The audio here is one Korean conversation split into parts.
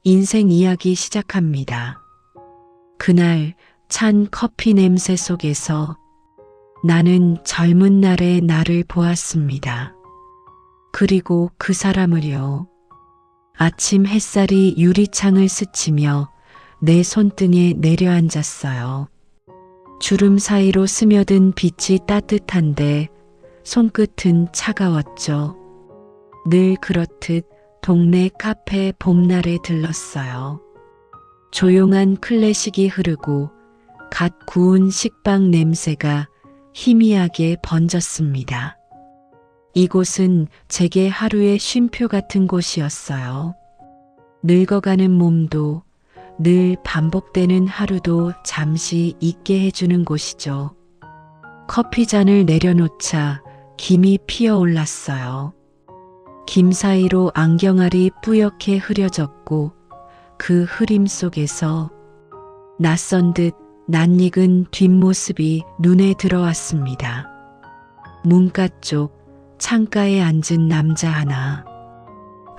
인생 이야기 시작합니다. 그날 찬 커피 냄새 속에서 나는 젊은 날의 나를 보았습니다. 그리고 그 사람을요. 아침 햇살이 유리창을 스치며 내 손등에 내려앉았어요. 주름 사이로 스며든 빛이 따뜻한데 손끝은 차가웠죠. 늘 그렇듯 동네 카페 봄날에 들렀어요. 조용한 클래식이 흐르고 갓 구운 식빵 냄새가 희미하게 번졌습니다. 이곳은 제게 하루의 쉼표 같은 곳이었어요. 늙어가는 몸도 늘 반복되는 하루도 잠시 잊게 해주는 곳이죠. 커피 잔을 내려놓자 김이 피어올랐어요. 김 사이로 안경알이 뿌옇게 흐려졌고 그 흐림 속에서 낯선 듯 낯익은 뒷모습이 눈에 들어왔습니다. 문가 쪽 창가에 앉은 남자 하나.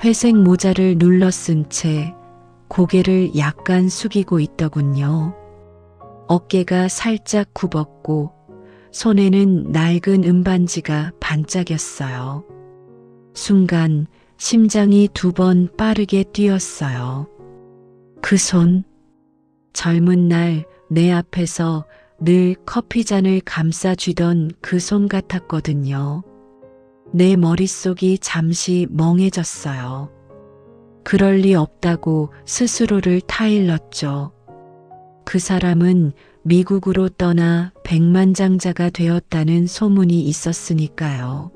회색 모자를 눌러 쓴 채 고개를 약간 숙이고 있더군요. 어깨가 살짝 굽었고 손에는 낡은 은반지가 반짝였어요. 순간 심장이 2번 빠르게 뛰었어요. 그 손, 젊은 날 내 앞에서 늘 커피잔을 감싸쥐던 그 손 같았거든요. 내 머릿속이 잠시 멍해졌어요. 그럴 리 없다고 스스로를 타일렀죠. 그 사람은 미국으로 떠나 백만장자가 되었다는 소문이 있었으니까요.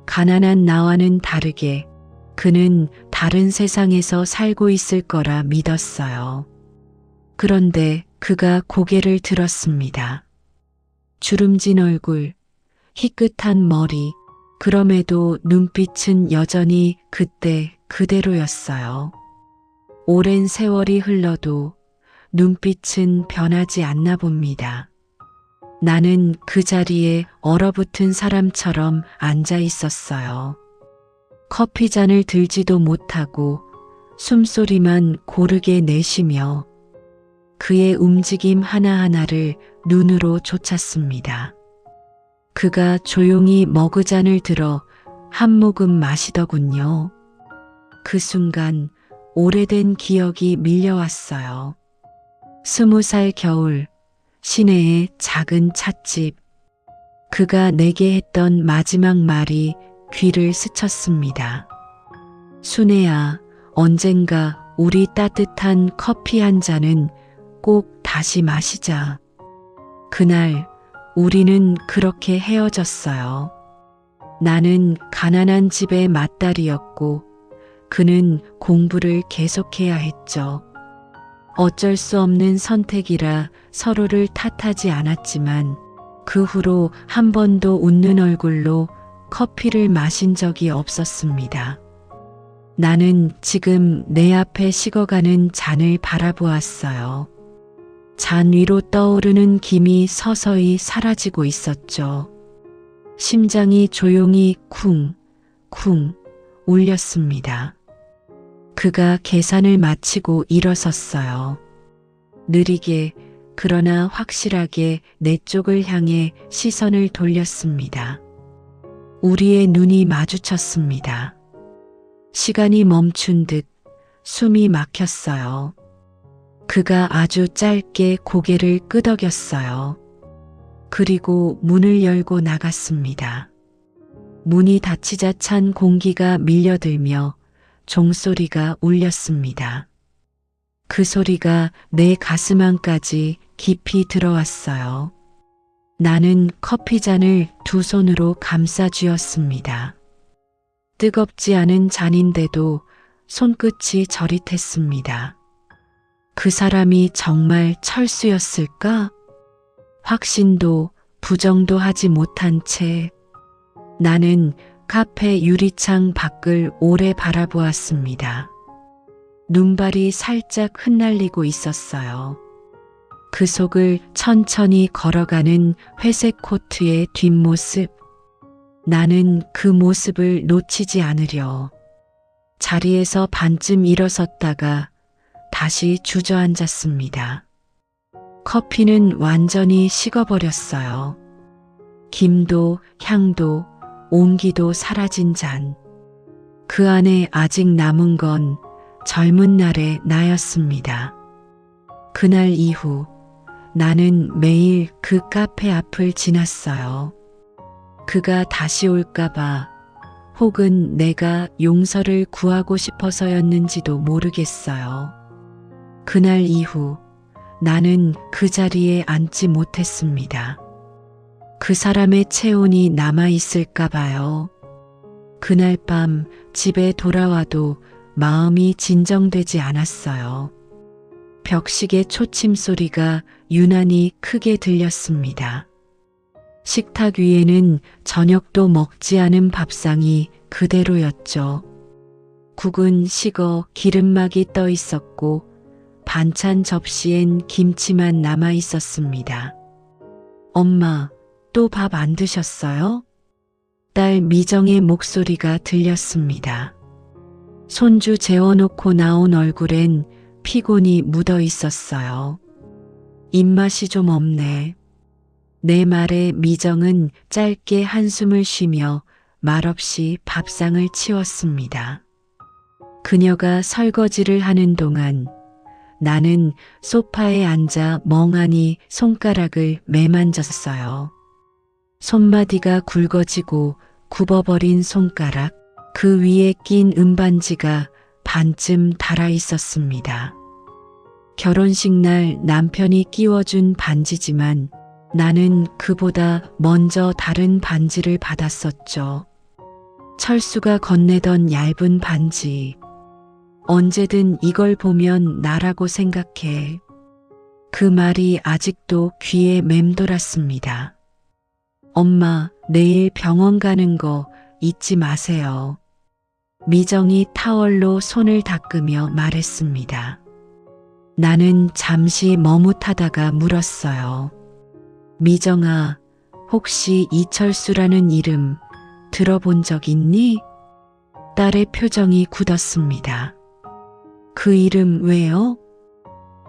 가난한 나와는 다르게 그는 다른 세상에서 살고 있을 거라 믿었어요. 그런데 그가 고개를 들었습니다. 주름진 얼굴, 희끗한 머리, 그럼에도 눈빛은 여전히 그때 그대로였어요. 오랜 세월이 흘러도 눈빛은 변하지 않나 봅니다. 나는 그 자리에 얼어붙은 사람처럼 앉아 있었어요. 커피잔을 들지도 못하고 숨소리만 고르게 내쉬며 그의 움직임 하나하나를 눈으로 쫓았습니다. 그가 조용히 머그잔을 들어 한 모금 마시더군요. 그 순간 오래된 기억이 밀려왔어요. 20살 겨울, 시내의 작은 찻집. 그가 내게 했던 마지막 말이 귀를 스쳤습니다. 순애야, 언젠가 우리 따뜻한 커피 한 잔은 꼭 다시 마시자. 그날 우리는 그렇게 헤어졌어요. 나는 가난한 집의 맏딸이었고 그는 공부를 계속해야 했죠. 어쩔 수 없는 선택이라 서로를 탓하지 않았지만 그 후로 한 번도 웃는 얼굴로 커피를 마신 적이 없었습니다. 나는 지금 내 앞에 식어가는 잔을 바라보았어요. 잔 위로 떠오르는 김이 서서히 사라지고 있었죠. 심장이 조용히 쿵쿵 울렸습니다. 그가 계산을 마치고 일어섰어요. 느리게 그러나 확실하게 내 쪽을 향해 시선을 돌렸습니다. 우리의 눈이 마주쳤습니다. 시간이 멈춘 듯 숨이 막혔어요. 그가 아주 짧게 고개를 끄덕였어요. 그리고 문을 열고 나갔습니다. 문이 닫히자 찬 공기가 밀려들며 종소리가 울렸습니다. 그 소리가 내 가슴 안까지 깊이 들어왔어요. 나는 커피잔을 2손으로 감싸 쥐었습니다. 뜨겁지 않은 잔인데도 손끝이 저릿했습니다. 그 사람이 정말 철수였을까? 확신도 부정도 하지 못한 채 나는 카페 유리창 밖을 오래 바라보았습니다. 눈발이 살짝 흩날리고 있었어요. 그 속을 천천히 걸어가는 회색 코트의 뒷모습. 나는 그 모습을 놓치지 않으려 자리에서 반쯤 일어섰다가 다시 주저앉았습니다. 커피는 완전히 식어버렸어요. 김도 향도 온기도 사라진 잔. 그 안에 아직 남은 건 젊은 날의 나였습니다. 그날 이후 나는 매일 그 카페 앞을 지났어요. 그가 다시 올까봐 혹은 내가 용서를 구하고 싶어서였는지도 모르겠어요. 그날 이후 나는 그 자리에 앉지 못했습니다. 그 사람의 체온이 남아있을까 봐요. 그날 밤 집에 돌아와도 마음이 진정되지 않았어요. 벽시계 초침 소리가 유난히 크게 들렸습니다. 식탁 위에는 저녁도 먹지 않은 밥상이 그대로였죠. 국은 식어 기름막이 떠 있었고 반찬 접시엔 김치만 남아 있었습니다. 엄마, 또 밥 안 드셨어요? 딸 미정의 목소리가 들렸습니다. 손주 재워놓고 나온 얼굴엔 피곤이 묻어 있었어요. 입맛이 좀 없네. 내 말에 미정은 짧게 한숨을 쉬며 말없이 밥상을 치웠습니다. 그녀가 설거지를 하는 동안 나는 소파에 앉아 멍하니 손가락을 매만졌어요. 손마디가 굵어지고 굽어버린 손가락, 그 위에 낀 은반지가 반쯤 달아 있었습니다. 결혼식 날 남편이 끼워준 반지지만 나는 그보다 먼저 다른 반지를 받았었죠. 철수가 건네던 얇은 반지. 언제든 이걸 보면 나라고 생각해. 그 말이 아직도 귀에 맴돌았습니다. 엄마, 내일 병원 가는 거 잊지 마세요. 미정이 타월로 손을 닦으며 말했습니다. 나는 잠시 머뭇하다가 물었어요. 미정아, 혹시 이철수라는 이름 들어본 적 있니? 딸의 표정이 굳었습니다. 그 이름 왜요?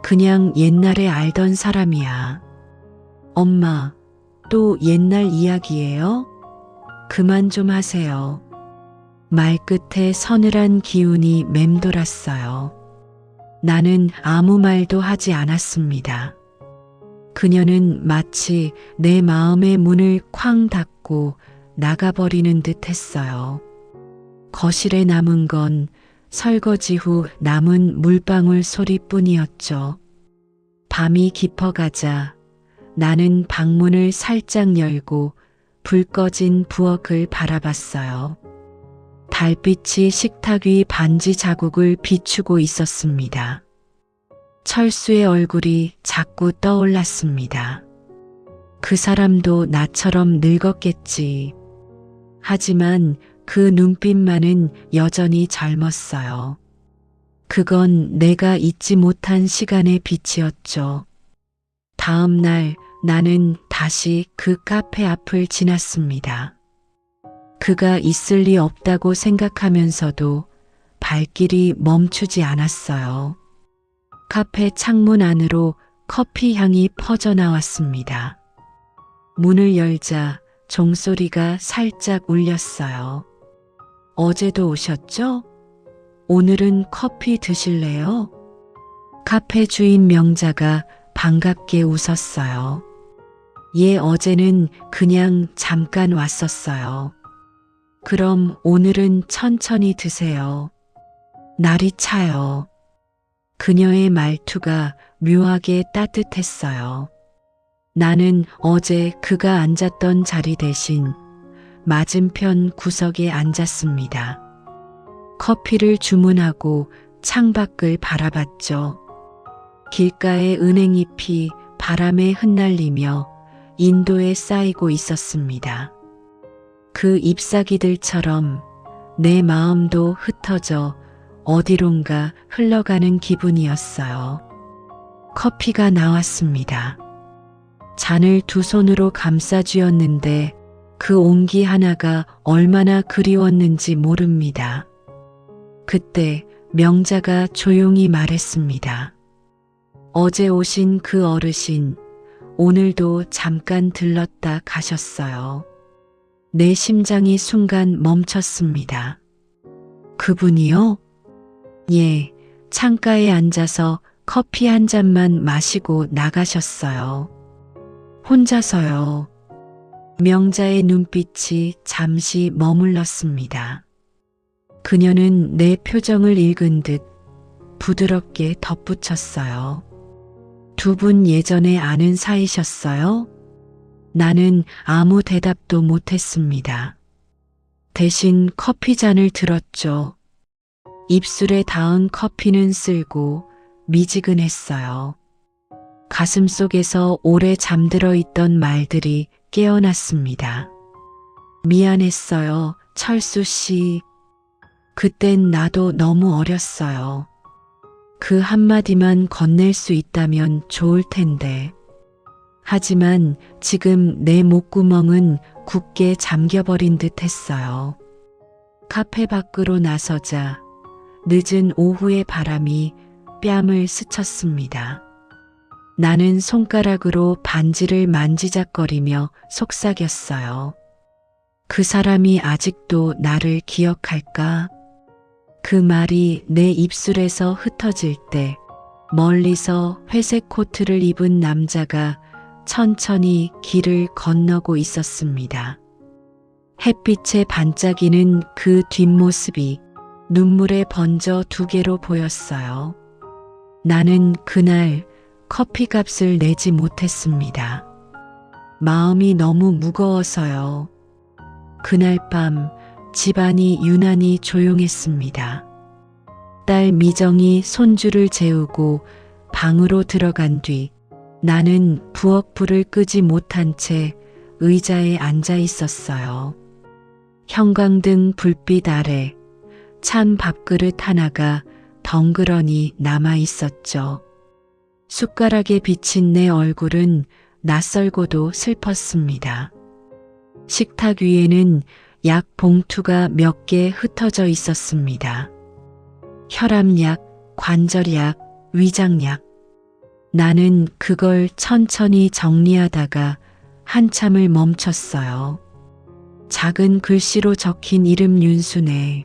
그냥 옛날에 알던 사람이야. 엄마, 또 옛날 이야기예요? 그만 좀 하세요. 말끝에 서늘한 기운이 맴돌았어요. 나는 아무 말도 하지 않았습니다. 그녀는 마치 내 마음의 문을 쾅 닫고 나가버리는 듯 했어요. 거실에 남은 건 설거지 후 남은 물방울 소리뿐이었죠. 밤이 깊어가자 나는 방문을 살짝 열고 불 꺼진 부엌을 바라봤어요. 달빛이 식탁 위 반지 자국을 비추고 있었습니다. 철수의 얼굴이 자꾸 떠올랐습니다. 그 사람도 나처럼 늙었겠지. 하지만 그 눈빛만은 여전히 젊었어요. 그건 내가 잊지 못한 시간의 빛이었죠. 다음 날 나는 다시 그 카페 앞을 지났습니다. 그가 있을 리 없다고 생각하면서도 발길이 멈추지 않았어요. 카페 창문 안으로 커피 향이 퍼져나왔습니다. 문을 열자 종소리가 살짝 울렸어요. 어제도 오셨죠? 오늘은 커피 드실래요? 카페 주인 명자가 반갑게 웃었어요. 예, 어제는 그냥 잠깐 왔었어요. 그럼 오늘은 천천히 드세요. 날이 차요. 그녀의 말투가 묘하게 따뜻했어요. 나는 어제 그가 앉았던 자리 대신 맞은편 구석에 앉았습니다. 커피를 주문하고 창밖을 바라봤죠. 길가의 은행잎이 바람에 흩날리며 인도에 쌓이고 있었습니다. 그 잎사귀들처럼 내 마음도 흩어져 어디론가 흘러가는 기분이었어요. 커피가 나왔습니다. 잔을 두 손으로 감싸 쥐었는데 그 온기 하나가 얼마나 그리웠는지 모릅니다. 그때 명자가 조용히 말했습니다. 어제 오신 그 어르신, 오늘도 잠깐 들렀다 가셨어요. 내 심장이 순간 멈췄습니다. 그분이요? 예, 창가에 앉아서 커피 한 잔만 마시고 나가셨어요. 혼자서요. 명자의 눈빛이 잠시 머물렀습니다. 그녀는 내 표정을 읽은 듯 부드럽게 덧붙였어요. 두 분 예전에 아는 사이셨어요? 나는 아무 대답도 못했습니다. 대신 커피 잔을 들었죠. 입술에 닿은 커피는 쓸고 미지근했어요. 가슴속에서 오래 잠들어 있던 말들이 깨어났습니다. 미안했어요, 철수 씨. 그땐 나도 너무 어렸어요. 그 한마디만 건넬 수 있다면 좋을 텐데. 하지만 지금 내 목구멍은 굳게 잠겨버린 듯 했어요. 카페 밖으로 나서자 늦은 오후의 바람이 뺨을 스쳤습니다. 나는 손가락으로 반지를 만지작거리며 속삭였어요. 그 사람이 아직도 나를 기억할까? 그 말이 내 입술에서 흩어질 때 멀리서 회색 코트를 입은 남자가 천천히 길을 건너고 있었습니다. 햇빛에 반짝이는 그 뒷모습이 눈물에 번져 두 개로 보였어요. 나는 그날 커피값을 내지 못했습니다. 마음이 너무 무거워서요. 그날 밤 집안이 유난히 조용했습니다. 딸 미정이 손주를 재우고 방으로 들어간 뒤 나는 부엌 불을 끄지 못한 채 의자에 앉아 있었어요. 형광등 불빛 아래 찬 밥그릇 하나가 덩그러니 남아 있었죠. 숟가락에 비친 내 얼굴은 낯설고도 슬펐습니다. 식탁 위에는 약 봉투가 몇 개 흩어져 있었습니다. 혈압약, 관절약, 위장약. 나는 그걸 천천히 정리하다가 한참을 멈췄어요. 작은 글씨로 적힌 이름 윤순애.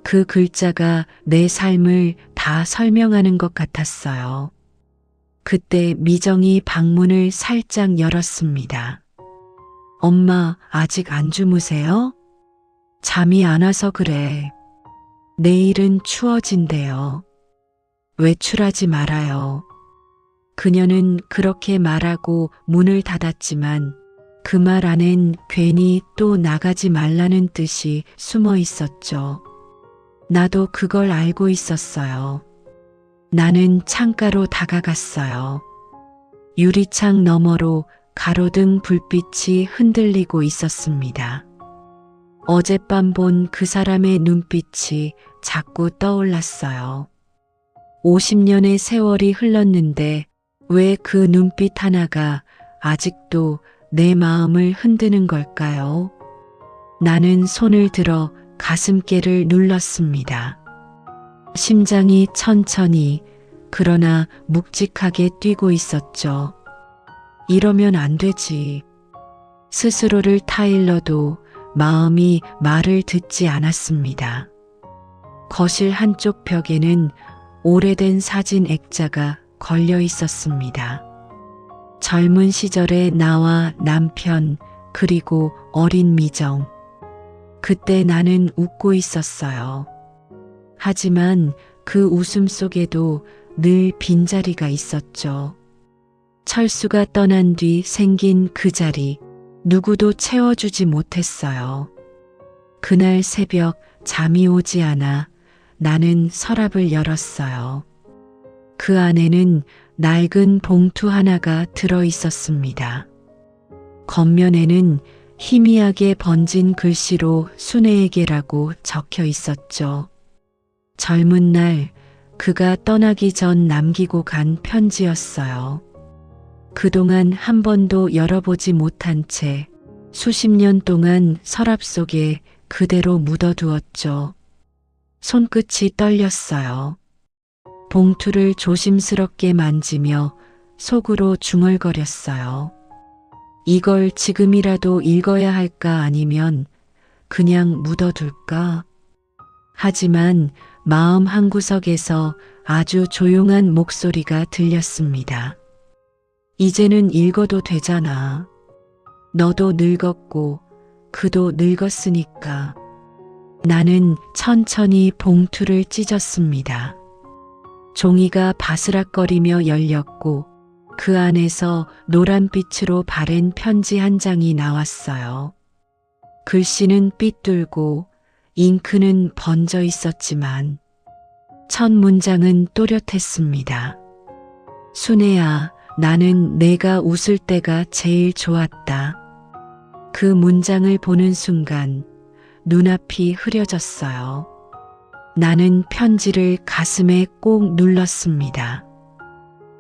그 글자가 내 삶을 다 설명하는 것 같았어요. 그때 미정이 방문을 살짝 열었습니다. 엄마, 아직 안 주무세요? 잠이 안 와서 그래. 내일은 추워진대요. 외출하지 말아요. 그녀는 그렇게 말하고 문을 닫았지만 그 말 안엔 괜히 또 나가지 말라는 뜻이 숨어 있었죠. 나도 그걸 알고 있었어요. 나는 창가로 다가갔어요. 유리창 너머로 가로등 불빛이 흔들리고 있었습니다. 어젯밤 본 그 사람의 눈빛이 자꾸 떠올랐어요. 50년의 세월이 흘렀는데 왜 그 눈빛 하나가 아직도 내 마음을 흔드는 걸까요? 나는 손을 들어 가슴께를 눌렀습니다. 심장이 천천히 그러나 묵직하게 뛰고 있었죠. 이러면 안 되지. 스스로를 타일러도 마음이 말을 듣지 않았습니다. 거실 한쪽 벽에는 오래된 사진 액자가 걸려 있었습니다. 젊은 시절의 나와 남편 그리고 어린 미정. 그때 나는 웃고 있었어요. 하지만 그 웃음 속에도 늘 빈자리가 있었죠. 철수가 떠난 뒤 생긴 그 자리 누구도 채워주지 못했어요. 그날 새벽 잠이 오지 않아 나는 서랍을 열었어요. 그 안에는 낡은 봉투 하나가 들어 있었습니다. 겉면에는 희미하게 번진 글씨로 순애에게라고 적혀 있었죠. 젊은 날 그가 떠나기 전 남기고 간 편지였어요. 그동안 한 번도 열어보지 못한 채 수십 년 동안 서랍 속에 그대로 묻어두었죠. 손끝이 떨렸어요. 봉투를 조심스럽게 만지며 속으로 중얼거렸어요. 이걸 지금이라도 읽어야 할까 아니면 그냥 묻어둘까? 하지만 마음 한구석에서 아주 조용한 목소리가 들렸습니다. 이제는 읽어도 되잖아. 너도 늙었고 그도 늙었으니까. 나는 천천히 봉투를 찢었습니다. 종이가 바스락거리며 열렸고 그 안에서 노란빛으로 바랜 편지 한 장이 나왔어요. 글씨는 삐뚤고 잉크는 번져 있었지만 첫 문장은 또렷했습니다. 순애야, 나는 내가 웃을 때가 제일 좋았다. 그 문장을 보는 순간 눈앞이 흐려졌어요. 나는 편지를 가슴에 꼭 눌렀습니다.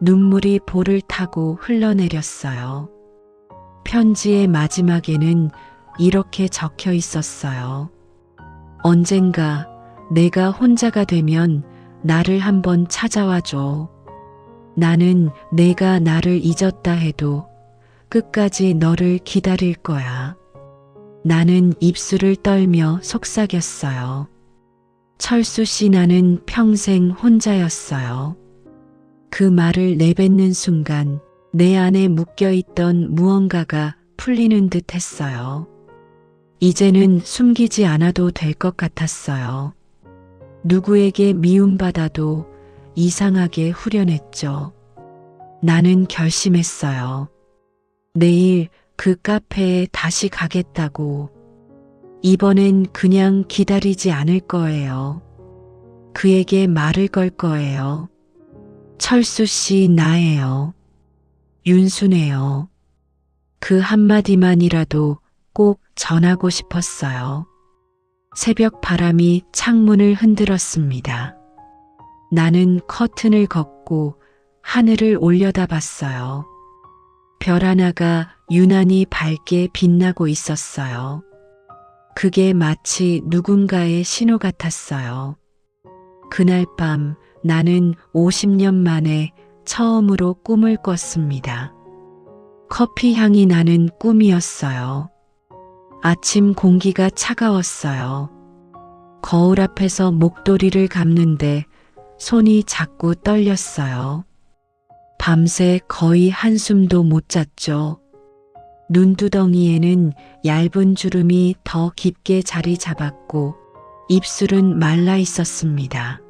눈물이 볼을 타고 흘러내렸어요. 편지의 마지막에는 이렇게 적혀 있었어요. 언젠가 내가 혼자가 되면 나를 한번 찾아와 줘. 나는 내가 나를 잊었다 해도 끝까지 너를 기다릴 거야. 나는 입술을 떨며 속삭였어요. 철수 씨, 나는 평생 혼자였어요. 그 말을 내뱉는 순간 내 안에 묶여있던 무언가가 풀리는 듯 했어요. 이제는 숨기지 않아도 될 것 같았어요. 누구에게 미움받아도 이상하게 후련했죠. 나는 결심했어요. 내일 그 카페에 다시 가겠다고. 이번엔 그냥 기다리지 않을 거예요. 그에게 말을 걸 거예요. 철수 씨, 나예요. 윤순애요. 그 한마디만이라도 꼭 전하고 싶었어요. 새벽 바람이 창문을 흔들었습니다. 나는 커튼을 걷고 하늘을 올려다봤어요. 별 하나가 유난히 밝게 빛나고 있었어요. 그게 마치 누군가의 신호 같았어요. 그날 밤 나는 50년 만에 처음으로 꿈을 꿨습니다. 커피 향이 나는 꿈이었어요. 아침 공기가 차가웠어요. 거울 앞에서 목도리를 감는데 손이 자꾸 떨렸어요. 밤새 거의 한숨도 못 잤죠. 눈두덩이에는 얇은 주름이 더 깊게 자리 잡았고 입술은 말라 있었습니다.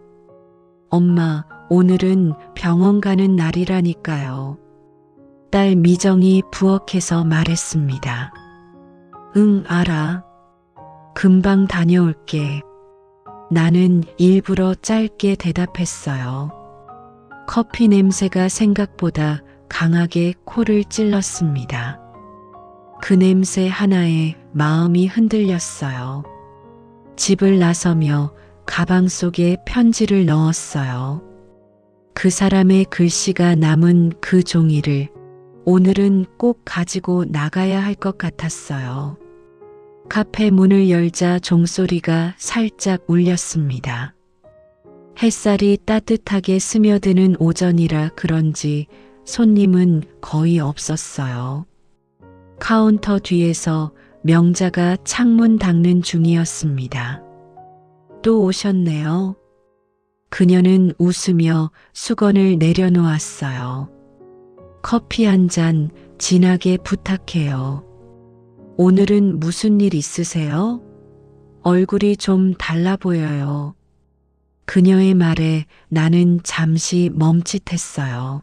엄마, 오늘은 병원 가는 날이라니까요. 딸 미정이 부엌에서 말했습니다. 응, 알아. 금방 다녀올게. 나는 일부러 짧게 대답했어요. 커피 냄새가 생각보다 강하게 코를 찔렀습니다. 그 냄새 하나에 마음이 흔들렸어요. 집을 나서며 가방 속에 편지를 넣었어요. 그 사람의 글씨가 남은 그 종이를 오늘은 꼭 가지고 나가야 할 것 같았어요. 카페 문을 열자 종소리가 살짝 울렸습니다. 햇살이 따뜻하게 스며드는 오전이라 그런지 손님은 거의 없었어요. 카운터 뒤에서 명자가 창문 닦는 중이었습니다. 또 오셨네요. 그녀는 웃으며 수건을 내려놓았어요. 커피 한 잔 진하게 부탁해요. 오늘은 무슨 일 있으세요? 얼굴이 좀 달라 보여요. 그녀의 말에 나는 잠시 멈칫했어요.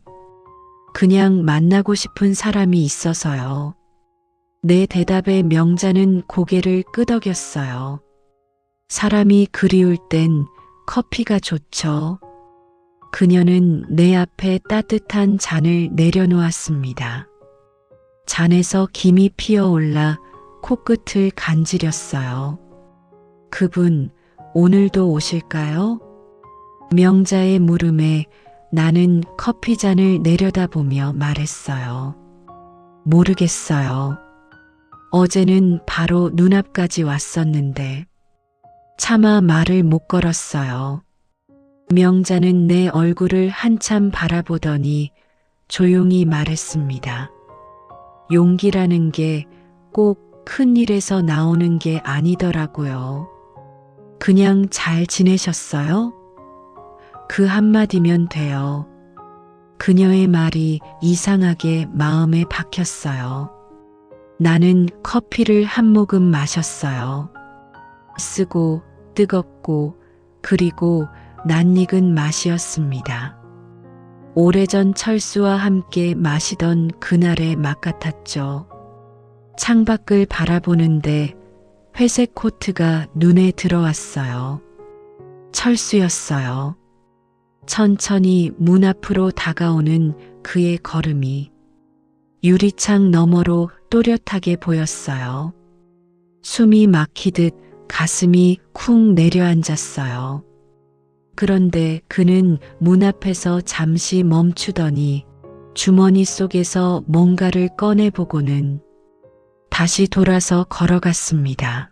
그냥 만나고 싶은 사람이 있어서요. 내 대답에 명자는 고개를 끄덕였어요. 사람이 그리울 땐 커피가 좋죠. 그녀는 내 앞에 따뜻한 잔을 내려놓았습니다. 잔에서 김이 피어올라 코끝을 간지렸어요. 그분, 오늘도 오실까요? 명자의 물음에 나는 커피잔을 내려다보며 말했어요. 모르겠어요. 어제는 바로 눈앞까지 왔었는데. 차마 말을 못 걸었어요. 명자는 내 얼굴을 한참 바라보더니 조용히 말했습니다. 용기라는 게 꼭 큰 일에서 나오는 게 아니더라고요. 그냥 잘 지내셨어요? 그 한마디면 돼요. 그녀의 말이 이상하게 마음에 박혔어요. 나는 커피를 한 모금 마셨어요. 쓰고 뜨겁고 그리고 낯익은 맛이었습니다. 오래전 철수와 함께 마시던 그날의 맛 같았죠. 창밖을 바라보는데 회색 코트가 눈에 들어왔어요. 철수였어요. 천천히 문 앞으로 다가오는 그의 걸음이 유리창 너머로 또렷하게 보였어요. 숨이 막히듯 가슴이 쿵 내려앉았어요. 그런데 그는 문 앞에서 잠시 멈추더니 주머니 속에서 뭔가를 꺼내보고는 다시 돌아서 걸어갔습니다.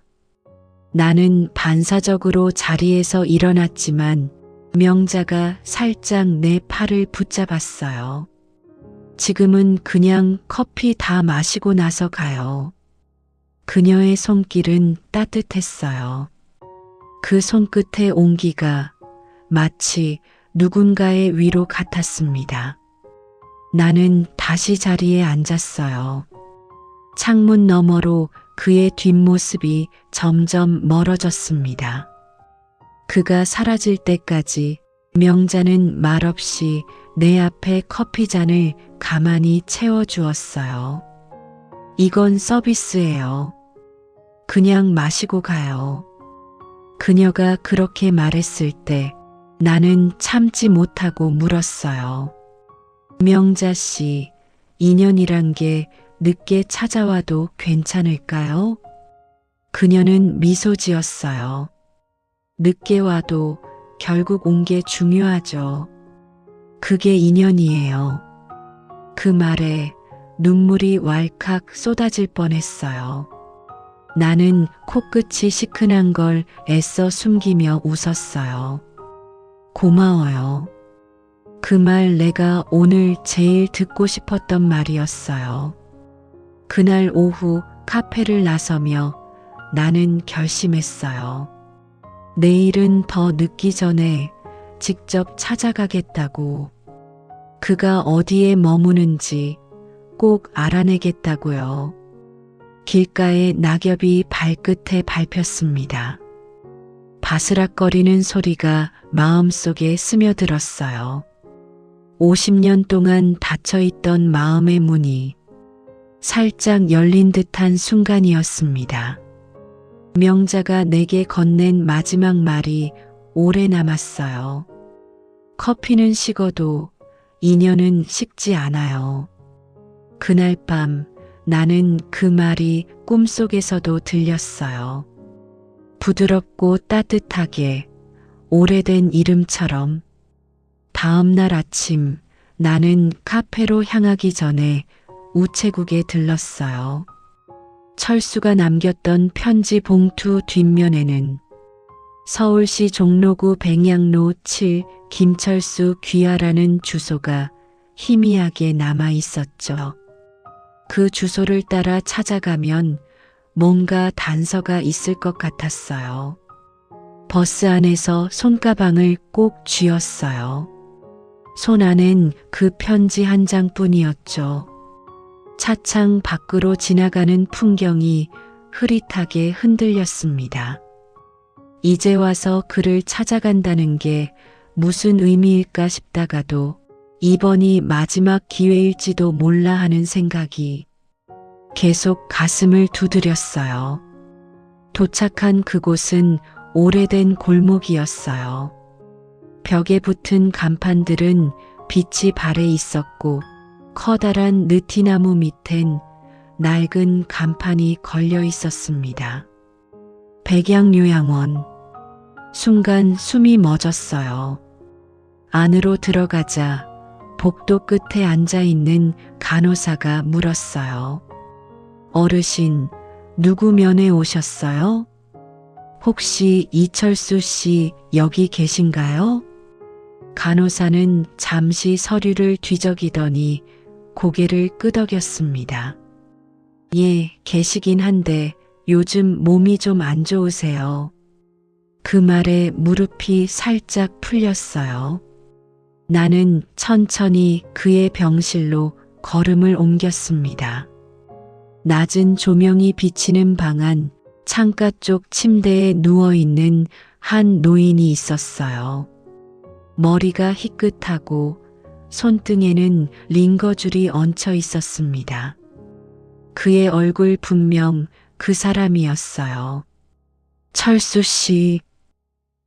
나는 반사적으로 자리에서 일어났지만 명자가 살짝 내 팔을 붙잡았어요. 지금은 그냥 커피 다 마시고 나서 가요. 그녀의 손길은 따뜻했어요. 그 손끝의 온기가 마치 누군가의 위로 같았습니다. 나는 다시 자리에 앉았어요. 창문 너머로 그의 뒷모습이 점점 멀어졌습니다. 그가 사라질 때까지 명자는 말없이 내 앞에 커피잔을 가만히 채워주었어요. 이건 서비스예요. 그냥 마시고 가요. 그녀가 그렇게 말했을 때 나는 참지 못하고 물었어요. 명자 씨, 인연이란 게 늦게 찾아와도 괜찮을까요? 그녀는 미소 지었어요. 늦게 와도 결국 온 게 중요하죠. 그게 인연이에요. 그 말에 눈물이 왈칵 쏟아질 뻔했어요. 나는 코끝이 시큰한 걸 애써 숨기며 웃었어요. 고마워요. 그 말 내가 오늘 제일 듣고 싶었던 말이었어요. 그날 오후 카페를 나서며 나는 결심했어요. 내일은 더 늦기 전에 직접 찾아가겠다고. 그가 어디에 머무는지 꼭 알아내겠다고요. 길가에 낙엽이 발끝에 밟혔습니다. 바스락거리는 소리가 마음속에 스며들었어요. 50년 동안 닫혀있던 마음의 문이 살짝 열린 듯한 순간이었습니다. 명자가 내게 건넨 마지막 말이 오래 남았어요. 커피는 식어도 인연은 식지 않아요. 그날 밤 나는 그 말이 꿈속에서도 들렸어요. 부드럽고 따뜻하게 오래된 이름처럼. 다음 날 아침 나는 카페로 향하기 전에 우체국에 들렀어요. 철수가 남겼던 편지 봉투 뒷면에는 서울시 종로구 백양로 7 김철수 귀하라는 주소가 희미하게 남아 있었죠. 그 주소를 따라 찾아가면 뭔가 단서가 있을 것 같았어요. 버스 안에서 손가방을 꼭 쥐었어요. 손 안엔 그 편지 한 장뿐이었죠. 차창 밖으로 지나가는 풍경이 흐릿하게 흔들렸습니다. 이제 와서 그를 찾아간다는 게 무슨 의미일까 싶다가도 이번이 마지막 기회일지도 몰라 하는 생각이 계속 가슴을 두드렸어요. 도착한 그곳은 오래된 골목이었어요. 벽에 붙은 간판들은 빛이 발해 있었고 커다란 느티나무 밑엔 낡은 간판이 걸려 있었습니다. 백양요양원. 순간 숨이 멎었어요. 안으로 들어가자 복도 끝에 앉아있는 간호사가 물었어요. 어르신, 누구 면회 오셨어요? 혹시 이철수 씨 여기 계신가요? 간호사는 잠시 서류를 뒤적이더니 고개를 끄덕였습니다. 예, 계시긴 한데 요즘 몸이 좀 안 좋으세요. 그 말에 무릎이 살짝 풀렸어요. 나는 천천히 그의 병실로 걸음을 옮겼습니다. 낮은 조명이 비치는 방 안 창가 쪽 침대에 누워있는 한 노인이 있었어요. 머리가 희끗하고 손등에는 링거줄이 얹혀 있었습니다. 그의 얼굴 분명 그 사람이었어요. 철수 씨.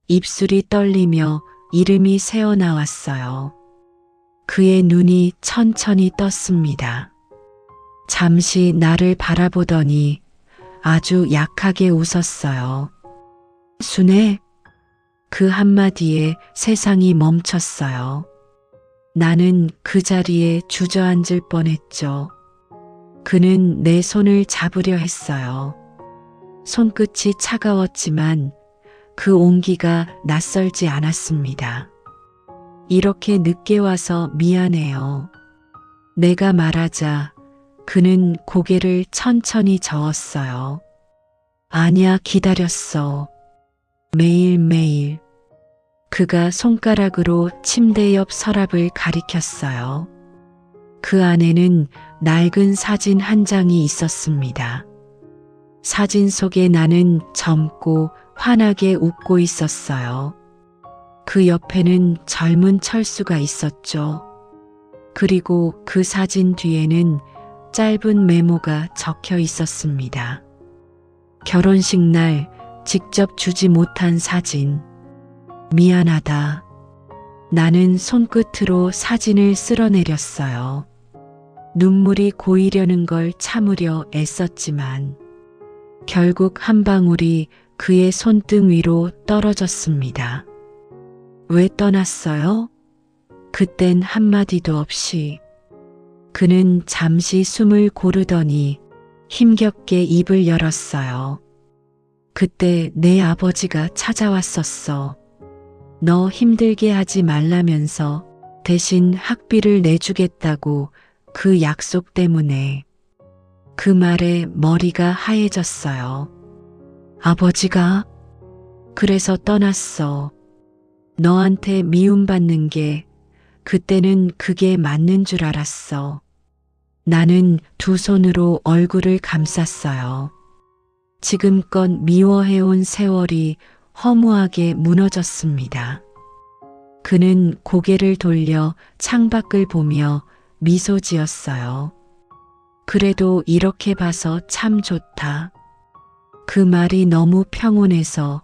입술이 떨리며 이름이 새어나왔어요. 그의 눈이 천천히 떴습니다. 잠시 나를 바라보더니 아주 약하게 웃었어요. 순애. 그 한마디에 세상이 멈췄어요. 나는 그 자리에 주저앉을 뻔했죠. 그는 내 손을 잡으려 했어요. 손끝이 차가웠지만 그 온기가 낯설지 않았습니다. 이렇게 늦게 와서 미안해요. 내가 말하자 그는 고개를 천천히 저었어요. 아니야, 기다렸어. 매일매일. 그가 손가락으로 침대 옆 서랍을 가리켰어요. 그 안에는 낡은 사진 한 장이 있었습니다. 사진 속에 나는 젊고 환하게 웃고 있었어요. 그 옆에는 젊은 철수가 있었죠. 그리고 그 사진 뒤에는 짧은 메모가 적혀 있었습니다. 결혼식 날 직접 주지 못한 사진. 미안하다. 나는 손끝으로 사진을 쓸어내렸어요. 눈물이 고이려는 걸 참으려 애썼지만 결국 한 방울이 그의 손등 위로 떨어졌습니다. 왜 떠났어요? 그땐 한마디도 없이. 그는 잠시 숨을 고르더니 힘겹게 입을 열었어요. 그때 내 아버지가 찾아왔었어. 너 힘들게 하지 말라면서 대신 학비를 내주겠다고 그 약속 때문에. 그 말에 머리가 하얘졌어요. 아버지가? 그래서 떠났어. 너한테 미움받는 게 그때는 그게 맞는 줄 알았어. 나는 두 손으로 얼굴을 감쌌어요. 지금껏 미워해온 세월이 허무하게 무너졌습니다. 그는 고개를 돌려 창밖을 보며 미소 지었어요. 그래도 이렇게 봐서 참 좋다. 그 말이 너무 평온해서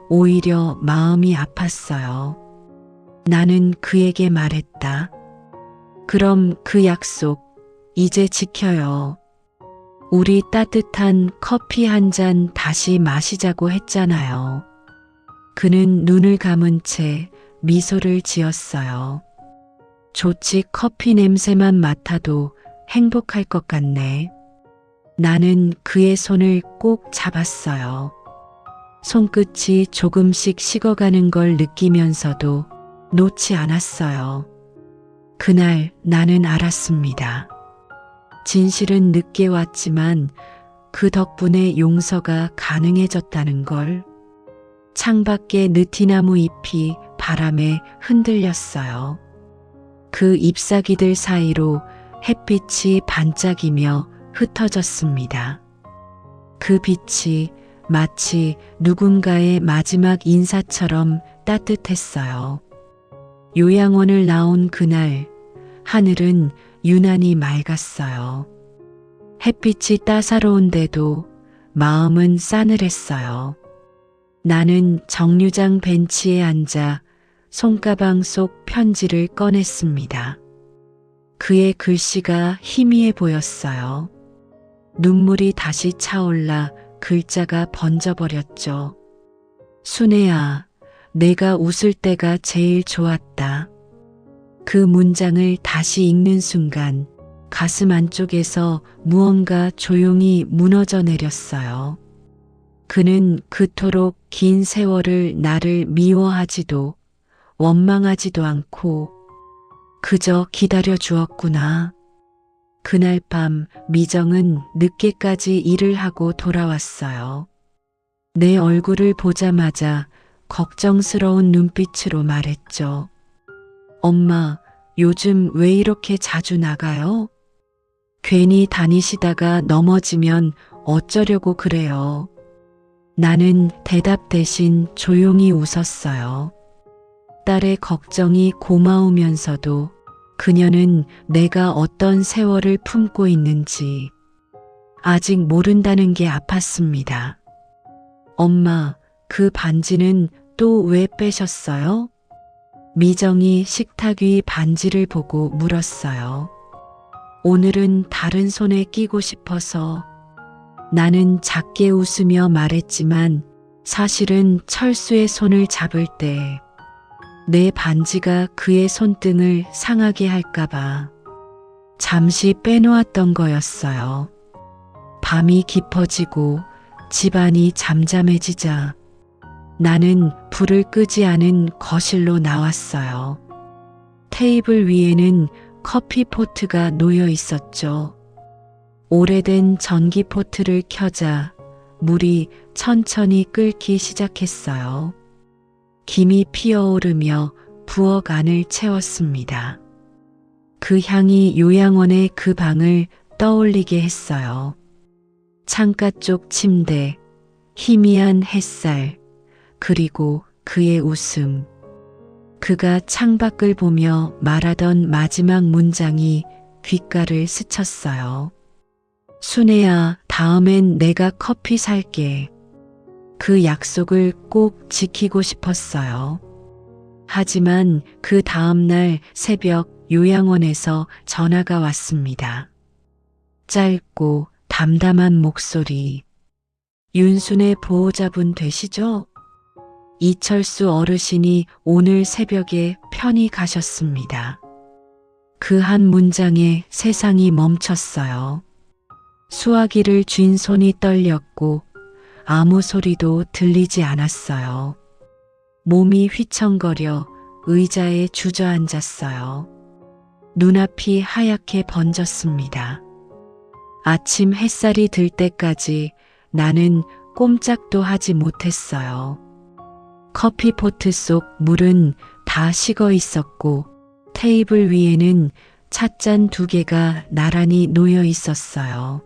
오히려 마음이 아팠어요. 나는 그에게 말했다. 그럼 그 약속 이제 지켜요. 우리 따뜻한 커피 한 잔 다시 마시자고 했잖아요. 그는 눈을 감은 채 미소를 지었어요. 좋지, 커피 냄새만 맡아도 행복할 것 같네. 나는 그의 손을 꼭 잡았어요. 손끝이 조금씩 식어가는 걸 느끼면서도 놓지 않았어요. 그날 나는 알았습니다. 진실은 늦게 왔지만 그 덕분에 용서가 가능해졌다는 걸. 창밖에 느티나무 잎이 바람에 흔들렸어요. 그 잎사귀들 사이로 햇빛이 반짝이며 흩어졌습니다. 그 빛이 마치 누군가의 마지막 인사처럼 따뜻했어요. 요양원을 나온 그날 하늘은 유난히 맑았어요. 햇빛이 따사로운데도 마음은 싸늘했어요. 나는 정류장 벤치에 앉아 손가방 속 편지를 꺼냈습니다. 그의 글씨가 희미해 보였어요. 눈물이 다시 차올라 글자가 번져버렸죠. 순애야, 내가 웃을 때가 제일 좋았다. 그 문장을 다시 읽는 순간 가슴 안쪽에서 무언가 조용히 무너져 내렸어요. 그는 그토록 긴 세월을 나를 미워하지도 원망하지도 않고 그저 기다려 주었구나. 그날 밤 미정은 늦게까지 일을 하고 돌아왔어요. 내 얼굴을 보자마자 걱정스러운 눈빛으로 말했죠. 엄마, 요즘 왜 이렇게 자주 나가요? 괜히 다니시다가 넘어지면 어쩌려고 그래요. 나는 대답 대신 조용히 웃었어요. 딸의 걱정이 고마우면서도 그녀는 내가 어떤 세월을 품고 있는지 아직 모른다는 게 아팠습니다. 엄마, 그 반지는 또 왜 빼셨어요? 미정이 식탁 위 반지를 보고 물었어요. 오늘은 다른 손에 끼고 싶어서. 나는 작게 웃으며 말했지만 사실은 철수의 손을 잡을 때 내 반지가 그의 손등을 상하게 할까봐 잠시 빼놓았던 거였어요. 밤이 깊어지고 집안이 잠잠해지자 나는 불을 끄지 않은 거실로 나왔어요. 테이블 위에는 커피포트가 놓여 있었죠. 오래된 전기포트를 켜자 물이 천천히 끓기 시작했어요. 김이 피어오르며 부엌 안을 채웠습니다. 그 향이 요양원의 그 방을 떠올리게 했어요. 창가 쪽 침대, 희미한 햇살, 그리고 그의 웃음. 그가 창밖을 보며 말하던 마지막 문장이 귓가를 스쳤어요. 순애야, 다음엔 내가 커피 살게. 그 약속을 꼭 지키고 싶었어요. 하지만 그 다음날 새벽 요양원에서 전화가 왔습니다. 짧고 담담한 목소리. 윤순의 보호자분 되시죠? 이철수 어르신이 오늘 새벽에 편히 가셨습니다. 그 한 문장에 세상이 멈췄어요. 수화기를 쥔 손이 떨렸고 아무 소리도 들리지 않았어요. 몸이 휘청거려 의자에 주저앉았어요. 눈앞이 하얗게 번졌습니다. 아침 햇살이 들 때까지 나는 꼼짝도 하지 못했어요. 커피포트 속 물은 다 식어 있었고 테이블 위에는 찻잔 2개가 나란히 놓여 있었어요.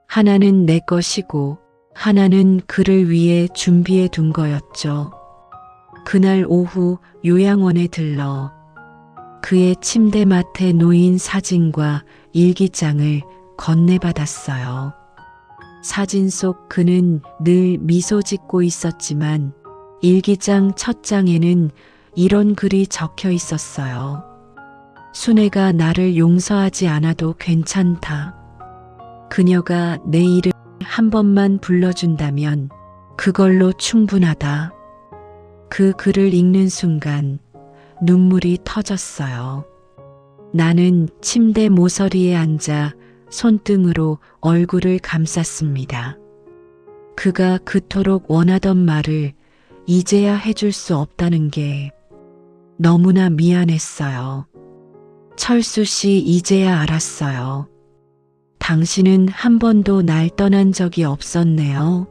하나는 내 것이고 하나는 그를 위해 준비해 둔 거였죠. 그날 오후 요양원에 들러 그의 침대맡에 놓인 사진과 일기장을 건네받았어요. 사진 속 그는 늘 미소 짓고 있었지만 일기장 첫 장에는 이런 글이 적혀 있었어요. 순애가 나를 용서하지 않아도 괜찮다. 그녀가 내 이름 한 번만 불러준다면 그걸로 충분하다. 그 글을 읽는 순간 눈물이 터졌어요. 나는 침대 모서리에 앉아 손등으로 얼굴을 감쌌습니다. 그가 그토록 원하던 말을 이제야 해줄 수 없다는 게 너무나 미안했어요. 철수 씨, 이제야 알았어요. 당신은 한 번도 날 떠난 적이 없었네요.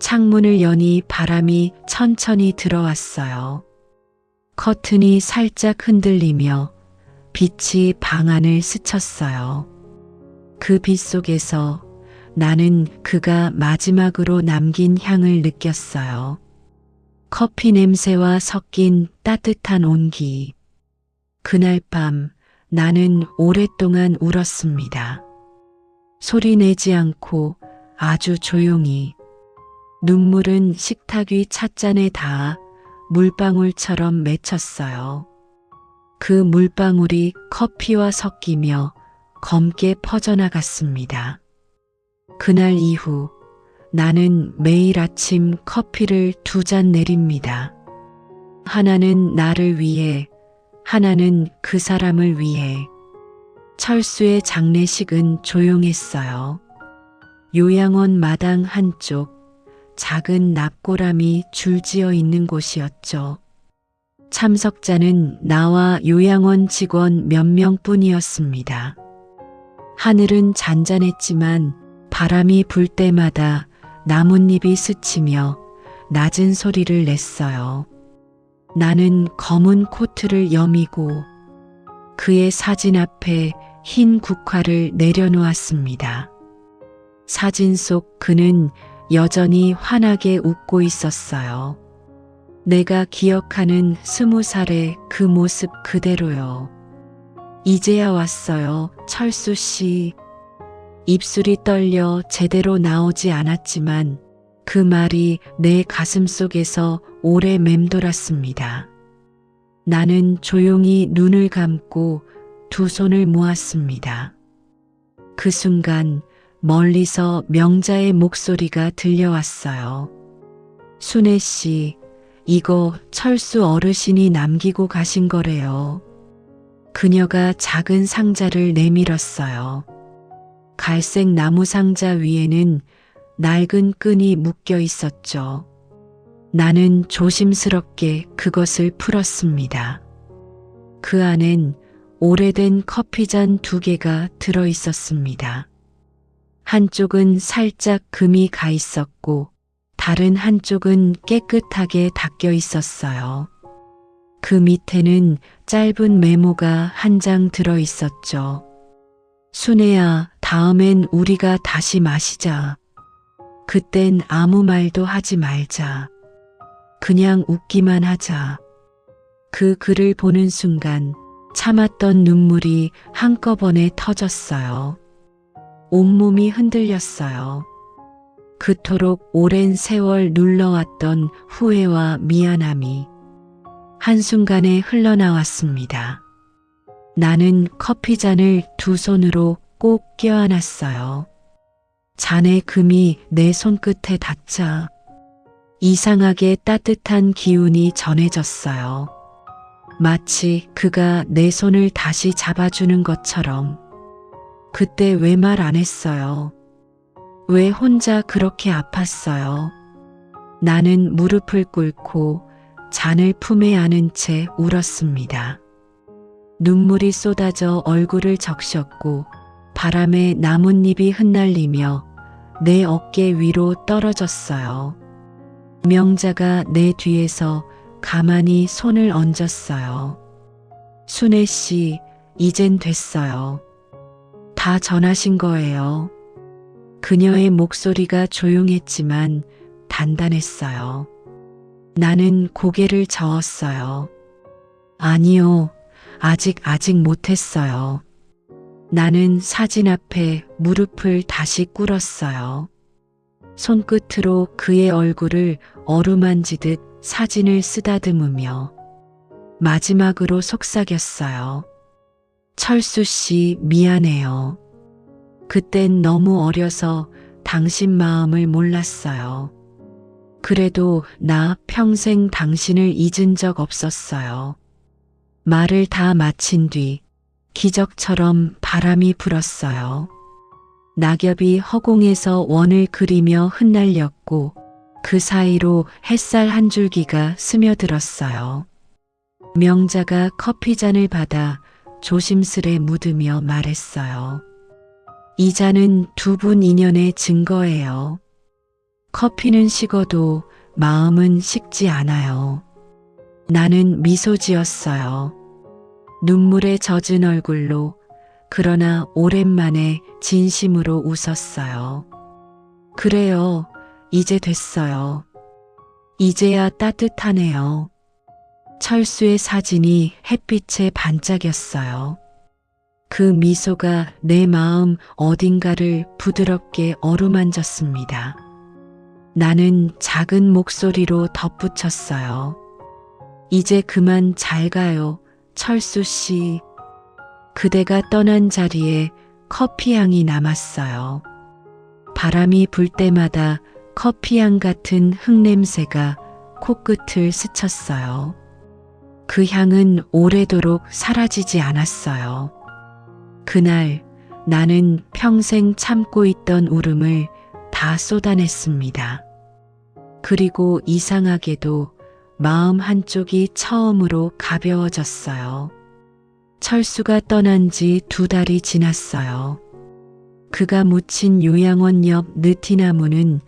창문을 여니 바람이 천천히 들어왔어요. 커튼이 살짝 흔들리며 빛이 방 안을 스쳤어요. 그 빛 속에서 나는 그가 마지막으로 남긴 향을 느꼈어요. 커피 냄새와 섞인 따뜻한 온기. 그날 밤 나는 오랫동안 울었습니다. 소리 내지 않고 아주 조용히. 눈물은 식탁 위 찻잔에 닿아 물방울처럼 맺혔어요. 그 물방울이 커피와 섞이며 검게 퍼져나갔습니다. 그날 이후 나는 매일 아침 커피를 2잔 내립니다. 하나는 나를 위해, 하나는 그 사람을 위해. 철수의 장례식은 조용했어요. 요양원 마당 한쪽 작은 납고람이 줄지어 있는 곳이었죠. 참석자는 나와 요양원 직원 몇 명뿐이었습니다. 하늘은 잔잔했지만 바람이 불 때마다 나뭇잎이 스치며 낮은 소리를 냈어요. 나는 검은 코트를 여미고 그의 사진 앞에 흰 국화를 내려놓았습니다. 사진 속 그는 여전히 환하게 웃고 있었어요. 내가 기억하는 20살의 그 모습 그대로요. 이제야 왔어요, 철수 씨. 입술이 떨려 제대로 나오지 않았지만 그 말이 내 가슴 속에서 오래 맴돌았습니다. 나는 조용히 눈을 감고 두 손을 모았습니다. 그 순간 멀리서 명자의 목소리가 들려왔어요. 순애 씨, 이거 철수 어르신이 남기고 가신 거래요. 그녀가 작은 상자를 내밀었어요. 갈색 나무 상자 위에는 낡은 끈이 묶여 있었죠. 나는 조심스럽게 그것을 풀었습니다. 그 안엔 오래된 커피잔 2개가 들어 있었습니다. 한쪽은 살짝 금이 가 있었고 다른 한쪽은 깨끗하게 닦여 있었어요. 그 밑에는 짧은 메모가 한 장 들어 있었죠. 순애야, 다음엔 우리가 다시 마시자. 그땐 아무 말도 하지 말자. 그냥 웃기만 하자. 그 글을 보는 순간 참았던 눈물이 한꺼번에 터졌어요. 온몸이 흔들렸어요. 그토록 오랜 세월 눌러왔던 후회와 미안함이 한순간에 흘러나왔습니다. 나는 커피잔을 두 손으로 꼭 껴안았어요. 잔의 금이 내 손끝에 닿자 이상하게 따뜻한 기운이 전해졌어요. 마치 그가 내 손을 다시 잡아주는 것처럼. 그때 왜 말 안 했어요? 왜 혼자 그렇게 아팠어요? 나는 무릎을 꿇고 잔을 품에 안은 채 울었습니다. 눈물이 쏟아져 얼굴을 적셨고 바람에 나뭇잎이 흩날리며 내 어깨 위로 떨어졌어요. 명자가 내 뒤에서 가만히 손을 얹었어요. 순애 씨, 이젠 됐어요. 다 전하신 거예요. 그녀의 목소리가 조용했지만 단단했어요. 나는 고개를 저었어요. 아니요, 아직 못했어요. 나는 사진 앞에 무릎을 다시 꿇었어요. 손끝으로 그의 얼굴을 어루만지듯 사진을 쓰다듬으며 마지막으로 속삭였어요. 철수 씨, 미안해요. 그땐 너무 어려서 당신 마음을 몰랐어요. 그래도 나 평생 당신을 잊은 적 없었어요. 말을 다 마친 뒤 기적처럼 바람이 불었어요. 낙엽이 허공에서 원을 그리며 흩날렸고 그 사이로 햇살 한 줄기가 스며들었어요. 명자가 커피잔을 받아 조심스레 묻으며 말했어요. 이 잔은 두 분 인연의 증거예요. 커피는 식어도 마음은 식지 않아요. 나는 미소 지었어요. 눈물에 젖은 얼굴로, 그러나 오랜만에 진심으로 웃었어요. 그래요, 이제 됐어요. 이제야 따뜻하네요. 철수의 사진이 햇빛에 반짝였어요. 그 미소가 내 마음 어딘가를 부드럽게 어루만졌습니다. 나는 작은 목소리로 덧붙였어요. 이제 그만 잘 가요, 철수 씨. 그대가 떠난 자리에 커피향이 남았어요. 바람이 불 때마다 커피향 같은 흙냄새가 코끝을 스쳤어요. 그 향은 오래도록 사라지지 않았어요. 그날 나는 평생 참고 있던 울음을 다 쏟아냈습니다. 그리고 이상하게도 마음 한쪽이 처음으로 가벼워졌어요. 철수가 떠난 지 2달이 지났어요. 그가 묻힌 요양원 옆 느티나무는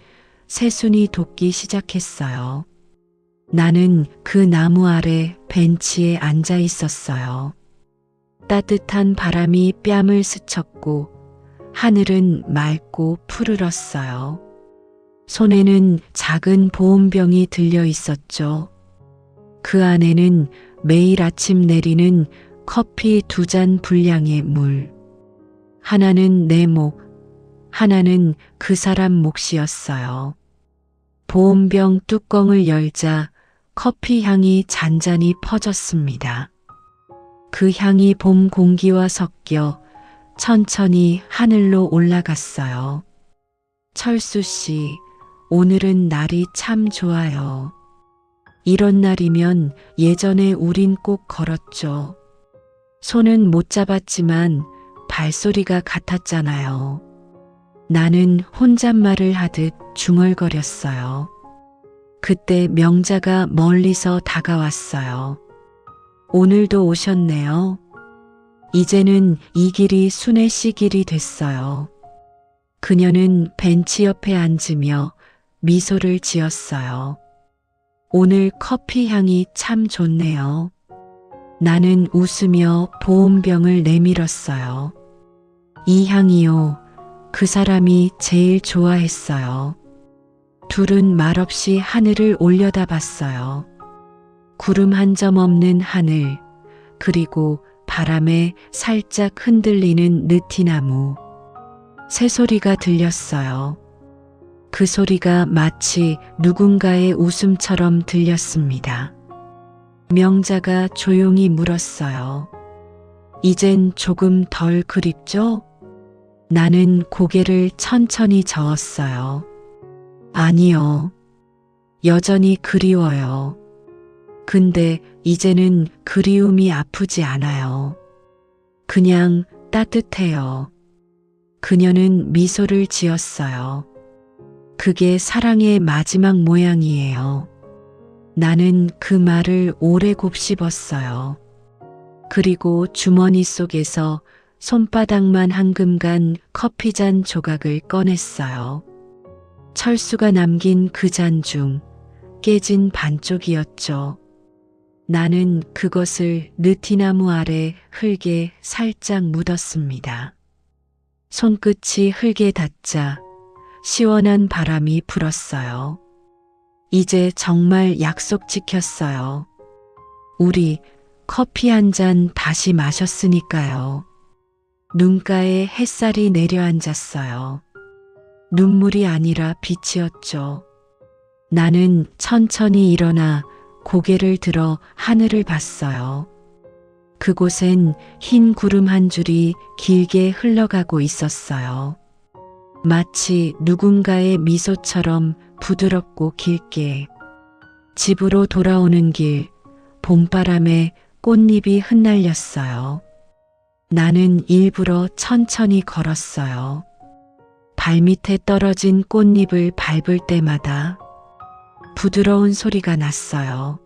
새순이 돋기 시작했어요. 나는 그 나무 아래 벤치에 앉아 있었어요. 따뜻한 바람이 뺨을 스쳤고 하늘은 맑고 푸르렀어요. 손에는 작은 보온병이 들려 있었죠. 그 안에는 매일 아침 내리는 커피 2잔 분량의 물. 하나는 내 목, 하나는 그 사람 몫이었어요. 보온병 뚜껑을 열자 커피 향이 잔잔히 퍼졌습니다. 그 향이 봄 공기와 섞여 천천히 하늘로 올라갔어요. 철수 씨, 오늘은 날이 참 좋아요. 이런 날이면 예전에 우린 꼭 걸었죠. 손은 못 잡았지만 발소리가 같았잖아요. 나는 혼잣말을 하듯 중얼거렸어요. 그때 명자가 멀리서 다가왔어요. 오늘도 오셨네요. 이제는 이 길이 순애 씨 길이 됐어요. 그녀는 벤치 옆에 앉으며 미소를 지었어요. 오늘 커피 향이 참 좋네요. 나는 웃으며 보온병을 내밀었어요. 이 향이요. 그 사람이 제일 좋아했어요. 둘은 말없이 하늘을 올려다봤어요. 구름 한 점 없는 하늘, 그리고 바람에 살짝 흔들리는 느티나무. 새소리가 들렸어요. 그 소리가 마치 누군가의 웃음처럼 들렸습니다. 명자가 조용히 물었어요. 이젠 조금 덜 그립죠? 나는 고개를 천천히 저었어요. 아니요. 여전히 그리워요. 근데 이제는 그리움이 아프지 않아요. 그냥 따뜻해요. 그녀는 미소를 지었어요. 그게 사랑의 마지막 모양이에요. 나는 그 말을 오래 곱씹었어요. 그리고 주머니 속에서 손바닥만 한금간 커피잔 조각을 꺼냈어요. 철수가 남긴 그 잔 중 깨진 반쪽이었죠. 나는 그것을 느티나무 아래 흙에 살짝 묻었습니다. 손끝이 흙에 닿자 시원한 바람이 불었어요. 이제 정말 약속 지켰어요. 우리 커피 한 잔 다시 마셨으니까요. 눈가에 햇살이 내려앉았어요. 눈물이 아니라 빛이었죠. 나는 천천히 일어나 고개를 들어 하늘을 봤어요. 그곳엔 흰 구름 한 줄이 길게 흘러가고 있었어요. 마치 누군가의 미소처럼 부드럽고 길게. 집으로 돌아오는 길, 봄바람에 꽃잎이 흩날렸어요. 나는 일부러 천천히 걸었어요. 발밑에 떨어진 꽃잎을 밟을 때마다 부드러운 소리가 났어요.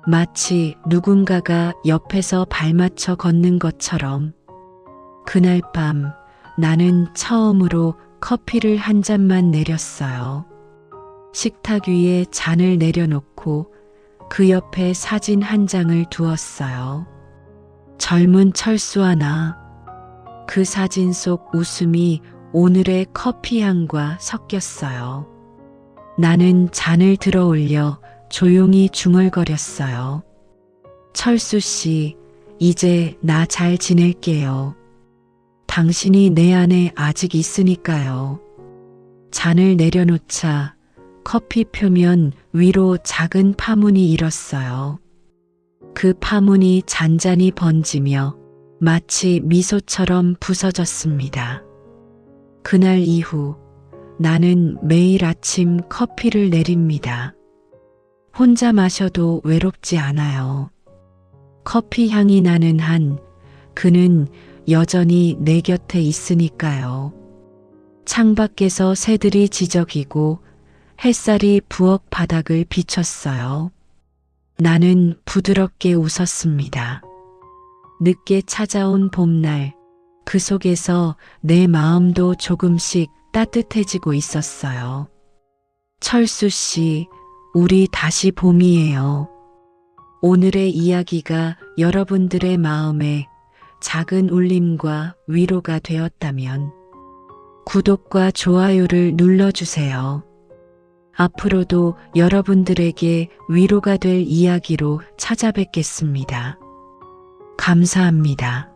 마치 누군가가 옆에서 발맞춰 걷는 것처럼. 그날 밤 나는 처음으로 커피를 한 잔만 내렸어요. 식탁 위에 잔을 내려놓고 그 옆에 사진 한 장을 두었어요. 젊은 철수와 나. 그 사진 속 웃음이 오늘의 커피 향과 섞였어요. 나는 잔을 들어 올려 조용히 중얼거렸어요. 철수 씨, 이제 나 잘 지낼게요. 당신이 내 안에 아직 있으니까요. 잔을 내려놓자 커피 표면 위로 작은 파문이 일었어요. 그 파문이 잔잔히 번지며 마치 미소처럼 부서졌습니다. 그날 이후 나는 매일 아침 커피를 내립니다. 혼자 마셔도 외롭지 않아요. 커피 향이 나는 한 그는 여전히 내 곁에 있으니까요. 창밖에서 새들이 지저귀고 햇살이 부엌 바닥을 비췄어요. 나는 부드럽게 웃었습니다. 늦게 찾아온 봄날, 그 속에서 내 마음도 조금씩 따뜻해지고 있었어요. 철수 씨, 우리 다시 봄이에요. 오늘의 이야기가 여러분들의 마음에 작은 울림과 위로가 되었다면 구독과 좋아요를 눌러주세요. 앞으로도 여러분들에게 위로가 될 이야기로 찾아뵙겠습니다. 감사합니다.